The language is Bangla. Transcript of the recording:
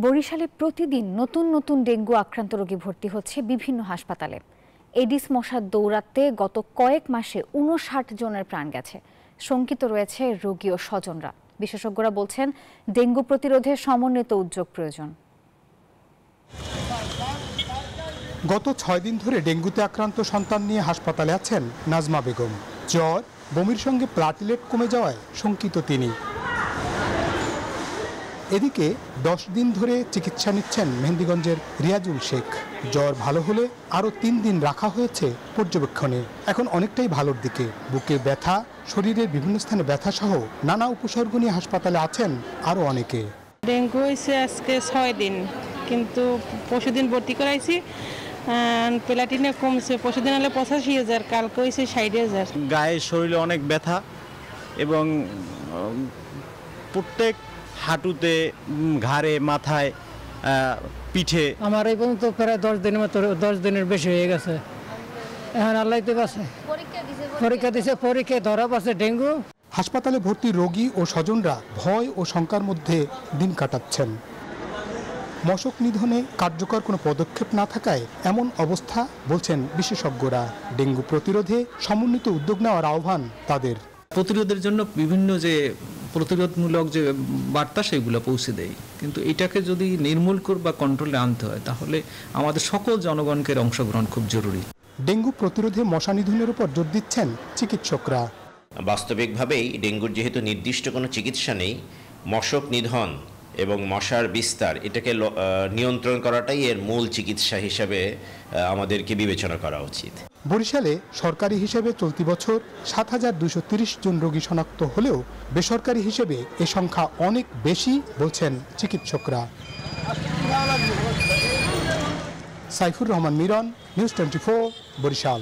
বরিশালে প্রতিদিন নতুন নতুন ডেঙ্গু আক্রান্ত রোগী ভর্তি হচ্ছে বিভিন্ন হাসপাতালে। এডিস মশার দৌরাত্মে গত কয়েক মাসে ৫৯ জনের প্রাণ গেছে। শঙ্কিত রয়েছে রোগী ও স্বজনরা। বিশেষজ্ঞরা বলছেন ডেঙ্গু প্রতিরোধে সমন্বিত উদ্যোগ প্রয়োজন। গত ৬ দিন ধরে ডেঙ্গুতে আক্রান্ত সন্তান নিয়ে হাসপাতালে আছেন নাজমা বেগম। জ্বর, বমির সঙ্গে প্লাটিলেট কমে যাওয়ায় শঙ্কিত তিনি। এদিকে ১০ দিন ধরে চিকিৎসা নিচ্ছেন মেহেন্দিগঞ্জের রিয়াজুল শেখ। জ্বর ভালো হলে আরও ৩ দিন রাখা হয়েছে পর্যবেক্ষণে। এখন অনেকটাই ভালোর দিকে। বুকে ব্যথা, শরীরের বিভিন্ন স্থানে ব্যথা সহ নানা উপসর্গ নিয়ে হাসপাতালে আছেন আরও অনেকে। ডেঙ্গু হয়েছে আজকে ৬ দিন, কিন্তু পরশুদিন ভর্তি করাইছি, প্লাটিনে কমছে। পরশুদিন হলে ৮৫,০০০, কালকে হয়েছে ৬০,০০০। গায়ে শরীরে অনেক ব্যথা এবং প্রত্যেক হাঁটুতে, ঘাড়ে, মাথায়, পিঠে। আমার এই পর্যন্ত প্রায় ১০ দিনের মতো, ১০ দিনের বেশি হয়ে গেছে। এখন আল্লাহ তো আছে, পরীক্ষা দিছে, পরীক্ষায় ধরা পড়ছে ডেঙ্গু। হাসপাতালে ভর্তি রোগী ও স্বজনরা ভয় ও শঙ্কার মধ্যে দিন কাটাচ্ছেন। মশক নিধনে কার্যকর কোনো পদক্ষেপ না থাকায় এমন অবস্থা বলছেন বিশেষজ্ঞরা। ডেঙ্গু প্রতিরোধে সমন্বিত উদ্যোগ নেওয়ার আহ্বান তাদের। প্রতিরোধের জন্য বিভিন্ন যে প্রতিরোধমূলক যে বার্তা সেগুলো পৌঁছে দেয়, কিন্তু এটাকে যদি নির্মূল বা কন্ট্রোলে আনতে হয় তাহলে আমাদের সকল জনগণকে অংশগ্রহণ খুব জরুরি। ডেঙ্গু প্রতিরোধে মশা নিধনের উপর জোর দিচ্ছেন চিকিৎসকরা। বাস্তবিকভাবেই ডেঙ্গুর যেহেতু নির্দিষ্ট কোনো চিকিৎসা নেই, মশক নিধন এবং মশার বিস্তার এটাকে নিয়ন্ত্রণ করাটাই এর মূল চিকিৎসা হিসেবে আমাদেরকে বিবেচনা করা উচিত। বরিশালে সরকারি হিসেবে চলতি বছর ৭,২৩০ জন রোগী শনাক্ত হলেও বেসরকারি হিসেবে এ সংখ্যা অনেক বেশি বলছেন চিকিৎসকরা। সাইফুর রহমান মিরন, নিউজ 24, বরিশাল।